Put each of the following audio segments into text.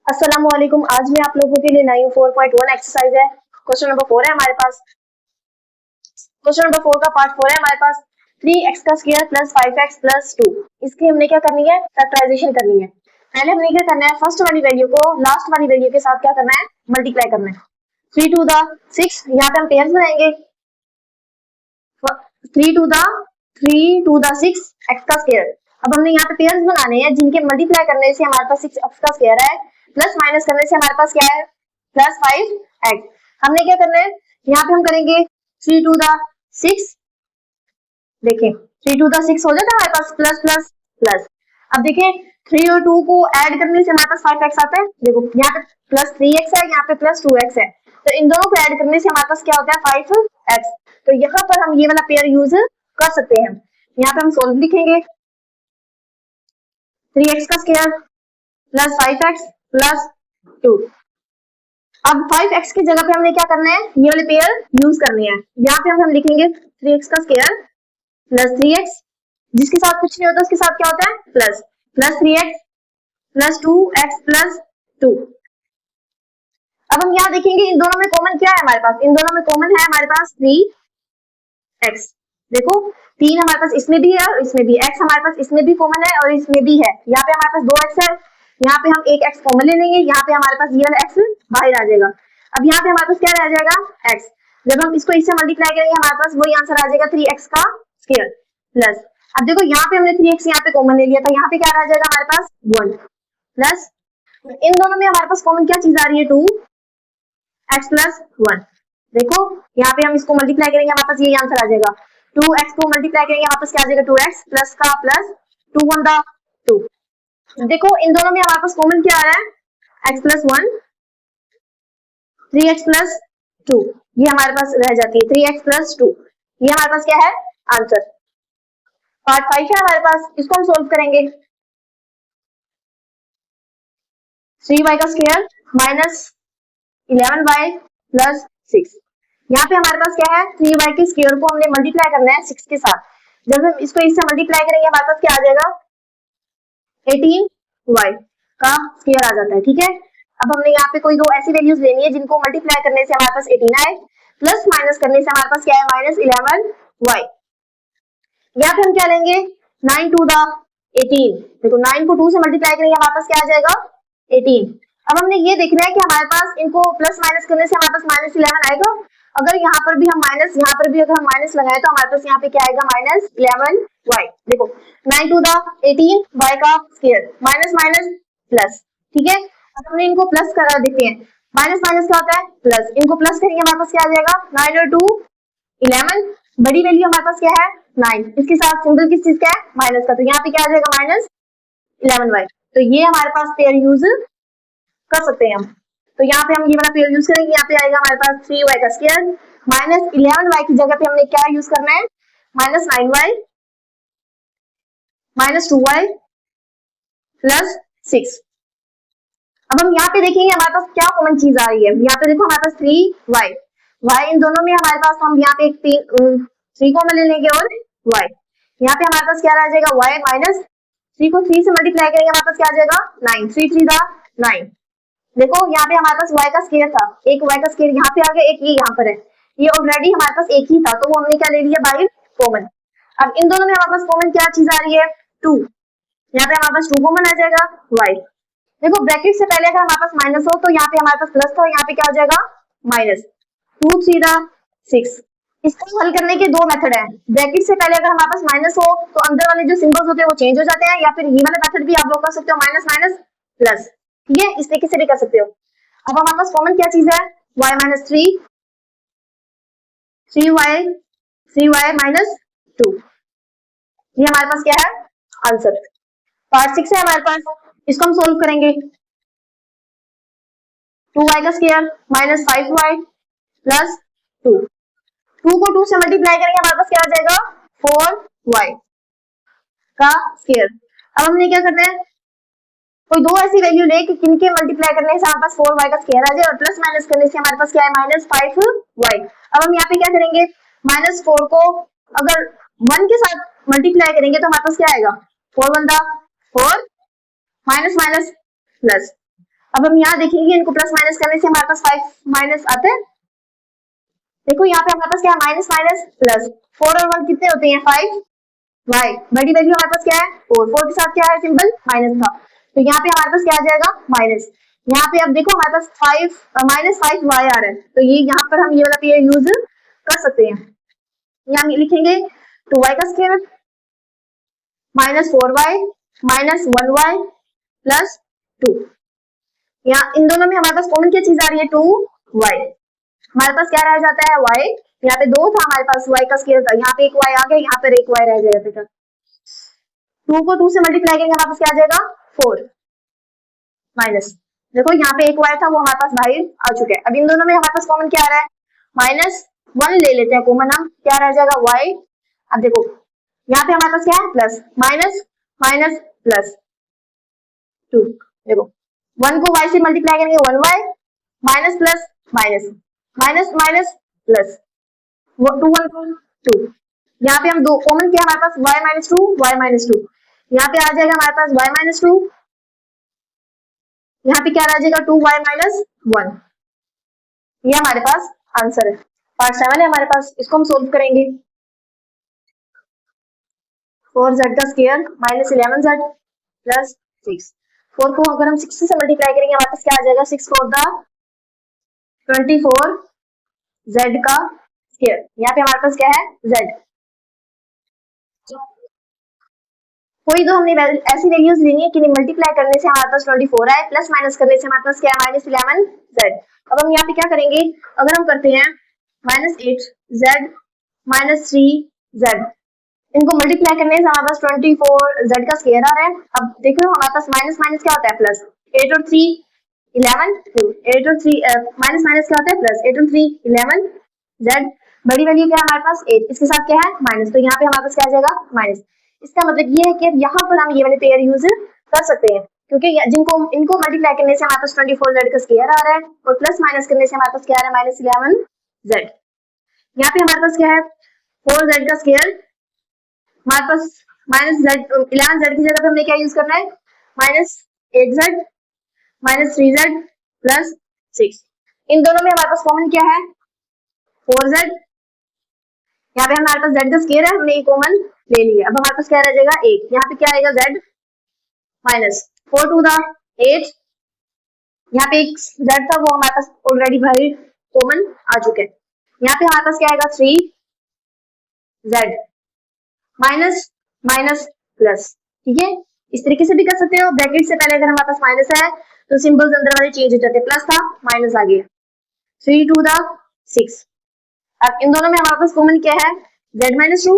अस्सलामुअलैकुम। आज मैं आप लोगों के लिए लाई हूँ 4.1 एक्सरसाइज है। क्वेश्चन नंबर 4 है हमारे पास। क्वेश्चन नंबर 4 का पार्ट 4 है हमारे पास। 3x का स्क्वायर प्लस 5x प्लस 2। इसकी हमने क्या करनी है, फैक्टराइजेशन करनी है। पहले हमने क्या करना है, फर्स्ट वाली वैल्यू को लास्ट वाली वैल्यू के साथ क्या करना है, मल्टीप्लाई करना है। 3 टू द 6, यहाँ पे हम पेयर्स बनाएंगे। 3 टू द 6 x का स्क्वायर। अब हमने यहाँ पे पेयर्स बनाने हैं जिनके मल्टीप्लाई करने से हमारे पास 6x का स्क्वायर है, प्लस माइनस करने से हमारे पास क्या है, प्लस 5x। हमने क्या करना है, यहाँ पे हम करेंगे 3 टू द 6। देखें 3 टू द 6 हो जाता है हमारे पास, प्लस प्लस प्लस। अब देखें 3 और 2 को ऐड करने से हमारे पास 5x आता है। देखो यहाँ पे प्लस 3x है, यहाँ पे प्लस 2x है, तो इन दोनों को ऐड करने से हमारे पास क्या होता है, 5x। तो यहाँ पर हम ये वाला पेयर यूज कर सकते हैं। यहाँ पे हम सोल्व लिखेंगे 3x का स्क्वायर प्लस 5x प्लस 2। अब 5x की जगह पे हमने क्या करना है, ये वाले पेयर यूज करने हैं। यहाँ पे हम लिखेंगे 3x का स्क्वायर प्लस 3x, जिसके साथ कुछ नहीं होता उसके साथ क्या होता है, plus plus 3x plus 2x plus 2। अब हम यहाँ देखेंगे इन दोनों में कॉमन क्या है हमारे पास, इन दोनों में कॉमन है हमारे पास 3x। देखो 3 हमारे पास इसमें भी है और इसमें भी, x हमारे पास इसमें भी कॉमन है और इसमें भी है। यहाँ पे हमारे पास 2x है, यहाँ पे हम एक x कॉमन ले लेंगे, यहाँ पे हमारे पास ये वाला x बाहर आ जाएगा। अब यहाँ पे हमारे पास क्या रह जाएगा, x। जब हम इसको इससे मल्टीप्लाई करेंगे हमारे पास वही आंसर आ जाएगा 3x का स्क्वायर प्लस। अब देखो यहाँ पे हमने 3x यहाँ पे कॉमन ले लिया था, यहाँ पे क्या रह जाएगा हमारे पास 1 प्लस, इन दोनों में हमारे पास कॉमन क्या चीज आ रही है, 2x प्लस 1। देखो यहाँ पे हम इसको मल्टीप्लाई करेंगे हमारे पास ये आंसर आ जाएगा। 2x को मल्टीप्लाई करेंगे वापस क्या आ जाएगा, 2x प्लस का प्लस 2 1 2। देखो इन दोनों में हमारे पास कॉमन क्या आ रहा है, x प्लस 1, 3x प्लस 2, ये हमारे पास रह जाती है 3x प्लस 2। ये हमारे पास क्या है, आंसर। पार्ट 5 है हमारे पास, इसको हम सोल्व करेंगे। 3y का स्क्वायर माइनस 11y प्लस 6। यहाँ पे हमारे पास क्या है, 3y के स्क्वायर को हमने मल्टीप्लाई करना है 6 के साथ। जब हम इसको इससे मल्टीप्लाई करेंगे हमारे पास क्या आ जाएगा, 18y का स्क्वायर आ जाता है। ठीक है, अब हमने यहाँ पे कोई दो ऐसी वैल्यूज लेनी है जिनको मल्टीप्लाई करने से हमारे पास 18 आए, प्लस माइनस करने से हमारे पास क्या है, माइनस 11y। यहाँ पे हम क्या लेंगे, 9 टू द 18। देखो 9 को 2 से मल्टीप्लाई करेंगे हमारे पास क्या आ जाएगा, 18। अब हमने ये देखना है कि हमारे पास इनको प्लस माइनस करने से हमारे पास माइनस 11 आएगा। अगर यहाँ पर भी हम माइनस, यहाँ पर भी अगर हम माइनस लगाए तो हमारे पास यहाँ पे क्या आएगा, माइनस 11y। देखो 9 टू द 18 y का स्क्वायर माइनस माइनस प्लस। ठीक है, अब हमने इनको प्लस करा देते हैं, माइनस माइनस क्या होता है, प्लस। इनको प्लस करेंगे हमारे पास क्या आ जाएगा, 9 और 2 11। बड़ी वैल्यू हमारे पास क्या है, 9, इसके साथ सिंबल किस चीज का है, माइनस का, तो यहाँ पे क्या आ जाएगा, माइनस 11y। तो ये हमारे पास पेयर यूज कर सकते हैं हम। तो यहाँ पे हम ये वाला पेयर यूज करेंगे, यहाँ पे आएगा हमारे पास 3y का स्क्वायर माइनस 11y की जगह पे हमने क्या यूज करना है, minus 9y minus 2y plus 6। अब हम यहाँ पे देखेंगे हमारे पास क्या कॉमन चीज आ रही है। यहाँ पे देखो हमारे पास 3y, y इन दोनों में हमारे पास, हम यहाँ पे एक 3 कॉमन ले लेंगे और y। यहाँ पे हमारे पास क्या रह जाएगा, y माइनस 3 को 3 से मल्टीप्लाई करेंगे हमारे पास क्या आ जाएगा, 9, 3 3 दा 9। देखो यहाँ पे हमारे पास y का स्क्वायर था, एक y का स्क्वायर यहाँ पे आ गया, एक ये यहाँ पर है, ये ऑलरेडी हमारे पास एक ही था तो वो हमने क्या ले लिया, बाय कॉमन। अब इन दोनों में हमारे पास कॉमन क्या चीज आ रही है, 2। यहाँ पे हमारे पास 2 कॉमन आ जाएगा, y। देखो ब्रैकेट से पहले अगर हमारे पास माइनस हो तो यहाँ पे हमारे पास प्लस था, यहाँ पे क्या हो जाएगा, माइनस 2 3 दा 6। इसको हल करने के दो मेथड है। ब्रैकेट से पहले अगर हमारे पास माइनस हो तो अंदर वाले जो सिंबल्स होते हैं वो चेंज हो जाते हैं, या फिर ये वाला मेथड भी आप लोग कर सकते हो, माइनस माइनस प्लस। ठीक है, इस तरीके से भी कर सकते हो। अब हमारे पास कॉमन क्या चीज है, y माइनस 3y माइनस 2। ये हमारे पास क्या है, आंसर। पार्ट 6 है हमारे पास, इसको हम सोल्व करेंगे। 2y का स्क्वायर माइनस 5y प्लस 2। 2 को 2 से मल्टीप्लाई करेंगे हमारे पास क्या आ जाएगा, 4y का स्क्वायर। अब हमने क्या करना है, कोई दो ऐसी वैल्यू ले कि किनके मल्टीप्लाई करने से हमारे पास 4y का स्क्वायर आ जाए और प्लस माइनस करने से हमारे पास क्या है, माइनस 5y। अब हम यहाँ पे क्या करेंगे, माइनस 4 को अगर 1 के साथ मल्टीप्लाई करेंगे तो हमारे पास क्या आएगा, 4 1 दा 4 माइनस माइनस प्लस। अब हम यहाँ देखेंगे इनको प्लस माइनस करने से हमारे पास 5 माइनस आते हैं। देखो यहाँ पे हमारे पास क्या है, माइनस माइनस प्लस, 4 और 1 कितने होते हैं 5, y बड़ी वैल्यू हमारे पास क्या है 4, 4 के साथ क्या है सिंबल माइनस था, तो यहाँ पे हमारे पास क्या आ जाएगा माइनस। यहाँ पे अब देखो हमारे पास 5 माइनस 5 y आ रहा है, तो ये यहाँ पर हम ये वाला पेयर यूज कर सकते हैं। यहाँ लिखेंगे 2y का square minus 4y minus 1y plus 2। यहाँ इन दोनों में हमारे पास कॉमन क्या चीज आ रही है 2y, हमारे पास क्या रह जाता है y, यहाँ पे 2 था हमारे पास y का स्क्वायर था, यहाँ पे एक y आ गया, यहाँ पर एक y रह जाएगा बेटा। 2 को 2 से मल्टीप्लाई करेंगे हमारे पास क्या आ जाएगा 4 माइनस, देखो यहाँ पे एक y था वो हमारे पास बाहर आ चुका है। अब इन दोनों में हमारे पास कॉमन क्या आ रहा है माइनस 1 ले लेते हैं कॉमन, हम क्या रह जाएगा y। अब देखो यहाँ पे हमारे पास क्या है प्लस माइनस माइनस प्लस 2, देखो 1 को y से मल्टीप्लाई करेंगे 1y minus plus minus minus minus plus 2 1 2, यहाँ पे हम दो कॉमन किया हमारे पास y माइनस 2 y माइनस 2, यहाँ पे आ जाएगा हमारे पास y माइनस 2, यहाँ पे क्या रह जाएगा 2y माइनस 1। ये हमारे पास आंसर है, पार्ट 7 है हमारे पास, इसको हम सोल्व करेंगे। 4z का स्क्वायर माइनस 11z प्लस 6, 4 को अगर हम 6 से मल्टीप्लाई करेंगे हमारे पास क्या आ जाएगा 6 4 द 24 z का स्क्वायर, यहाँ पे हमारे पास क्या है z। कोई तो हमने ऐसी वैल्यूज लेनी है कि मल्टीप्लाई करने से हमारे पास 24 आए, प्लस माइनस करने से हमारे पास क्या है माइनस 11z। अब हम यहाँ पे क्या करेंगे, अगर हम करते हैं माइनस 8z माइनस 3z, इनको मल्टीप्लाई करने से हमारे पास 24z का स्क्वायर आ रहा है। अब देख रहे हो हमारे पास माइनस माइनस क्या होता है प्लस, 8 और 3 11, 8 और 3 माइनस माइनस क्या होता है प्लस, 8 और 3 11, z बड़ी वैल्यू क्या है हमारे पास 8, इसके साथ क्या है माइनस, तो यहाँ पे हमारे पास क्या आ जाएगा माइनस। इसका मतलब ये है कि यहाँ पर हम ये वाले पेयर यूज कर सकते हैं, क्योंकि जिनको इनको मल्टीप्लाई करने से हमारे पास 24z का स्क्वायर आ रहा है और प्लस माइनस करने से हमारे पास क्या आ रहा है माइनस 11z। यहाँ पे हमारे पास क्या है 4z का स्क्वायर, हमारे पास माइनस 11z की जगह पे हमने क्या यूज करना है minus 8z minus 3z plus 6। इन दोनों में हमारे पास कॉमन क्या है 4z, यहाँ पे हमारे पास z का स्क्वायर है, हमने कॉमन ले लिया। अब हमारे पास क्या रह जाएगा 8, यहाँ पे क्या आएगा z माइनस 4 टू द 8, यहाँ पे एक z था वो हमारे पास ऑलरेडी भाई कॉमन आ चुके हैं। यहाँ पे हमारे पास क्या आएगा 3z माइनस माइनस प्लस, ठीक है इस तरीके से भी कर सकते हो। ब्रैकेट से पहले अगर हमारे पास माइनस है तो सिंबल्स अंदर वाले चेंज हो जाते हैं, प्लस था माइनस आ गया 3 टू द 6। अब इन दोनों में हमारे पास कॉमन क्या है z माइनस 2,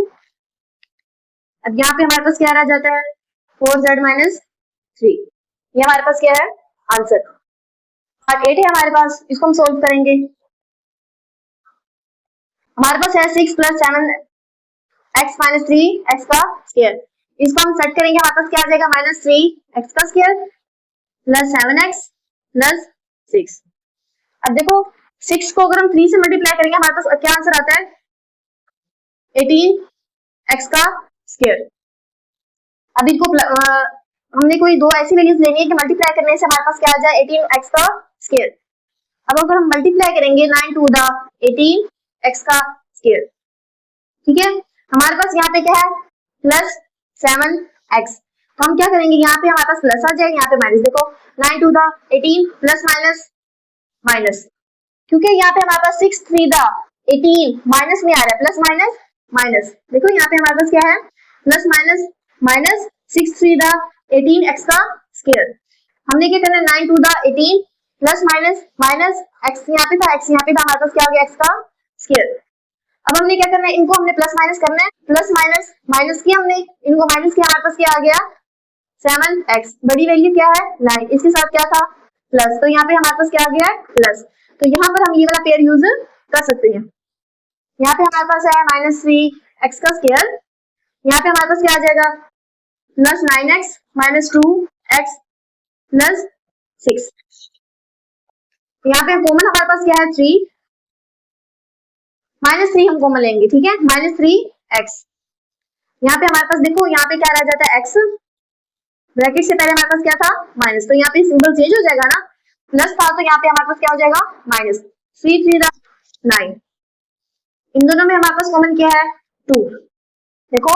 अब यहाँ पे हमारे पास क्या रह जाता है 4z माइनस 3, ये हमारे पास क्या है आंसर। पार्ट 8 है हमारे पास, इसको हम सोल्व करेंगे। हमारे पास है 6 प्लस 7 x माइनस 3 x का स्क्वायर, इसको हम सेट करेंगे हमारे पास क्या आ जाएगा माइनस 3 x का स्क्वायर प्लस 7x प्लस 6। अब देखो 6 को अगर हम 3 से मल्टीप्लाई करेंगे हमारे पास क्या आंसर आता है 18x का स्क्वायर। अब इनको हमने कोई दो ऐसी वैल्यूज लेनी है कि मल्टीप्लाई करने से हमारे पास क्या आ जाए 18x का स्क्वायर। अब अगर हम मल्टीप्लाई करेंगे 9 टू द 18x का स्क्वायर, ठीक है हमारे पास यहाँ पे क्या है प्लस 7x, तो हम क्या करेंगे यहाँ पे हमारे पास प्लस आ जाएगा, यहाँ पे माइनस। देखो 9 to the 18 plus minus minus, क्योंकि यहाँ पे हमारे पास 6 3 द 18 माइनस में आ रहा है प्लस माइनस माइनस। देखो यहाँ पे हमारे पास क्या है plus minus minus 6 3 the 18x का स्क्वायर। हमने क्या करना है 9 to the 18 plus minus minus x यहाँ पे था x यहाँ पे था, हमारे पास क्या हो गया x का स्क्वायर। अब हमने क्या करना है इनको हमने प्लस माइनस करना है, प्लस माइनस माइनस किया हमने, इनको माइनस किया, हमारे पास क्या आ गया 7x, बड़ी वैल्यू क्या है 9, इसके साथ क्या था प्लस, तो यहाँ पे हमारे पास क्या आ गया प्लस, तो यहाँ पर हम ये वाला पेयर यूज कर सकते हैं। यहाँ पे हमारे पास है माइनस 3x का स्क्वायर, यहाँ पे हमारे पास क्या आ जाएगा plus 9x minus 2x plus 6। यहाँ पे कॉमन हमारे पास क्या है 3, माइनस 3 हम कॉमन लेंगे, ठीक है माइनस 3x। यहाँ पे हमारे पास देखो यहाँ पे क्या रह जाता है x, ब्रैकेट से पहले हमारे पास क्या था माइनस, तो यहाँ पे सिंबल चेंज हो जाएगा ना, प्लस था तो यहाँ पे हमारे पास क्या हो जाएगा माइनस, 3 3 9। इन दोनों में हमारे पास कॉमन क्या है 2। देखो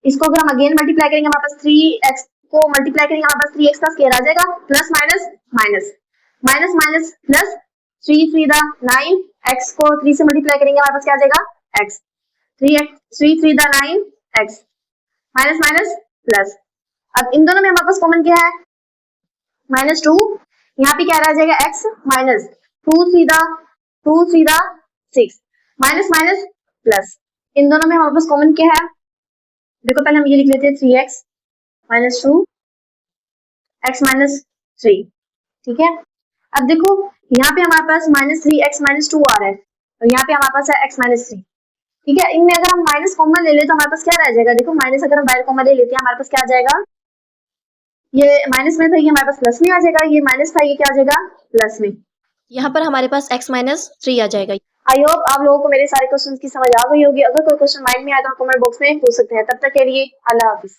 इसको अगर हम अगेन मल्टीप्लाई करेंगे हमारे पास 3x को मल्टीप्लाई करेंगे हमारे पास 3x का स्क्वायर आ जाएगा, plus minus minus minus minus plus, 3 3 9, x को 3 से मल्टीप्लाई करेंगे हमारे पास क्या आ जाएगा x, 3 3 9 x, minus minus plus. अब इन दोनों में हमारे पास कॉमन क्या है -2, यहाँ पे क्या रह जाएगा x minus 2 3 6, minus minus plus. इन दोनों में हमारे पास कॉमन क्या है, देखो पहले हम ये लिख लेते हैं 3x माइनस 2 x माइनस 3, ठीक है। अब देखो यहाँ पे हमारे पास -3x माइनस 2 आ रहा है और यहाँ पे हमारे पास है x माइनस 3, ठीक है। इनमें अगर हम माइनस कॉमन ले लें तो हमारे पास क्या रह जाएगा, देखो माइनस अगर हम बाहर कॉमन ले लेते हैं हमारे पास क्या आ जाएगा, ये माइनस में था ये हमारे पास प्लस में आ जाएगा, ये माइनस था ये क्या आ जाएगा प्लस में। यहाँ पर हमारे पास x माइनस 3 आ जाएगा। आई होप आप लोगों को मेरे सारे क्वेश्चंस की समझ आ गई होगी। अगर कोई क्वेश्चन माइंड में आया तो आप कमेंट बॉक्स में पूछ सकते हैं। तब तक के लिए अल्लाह हाफिज।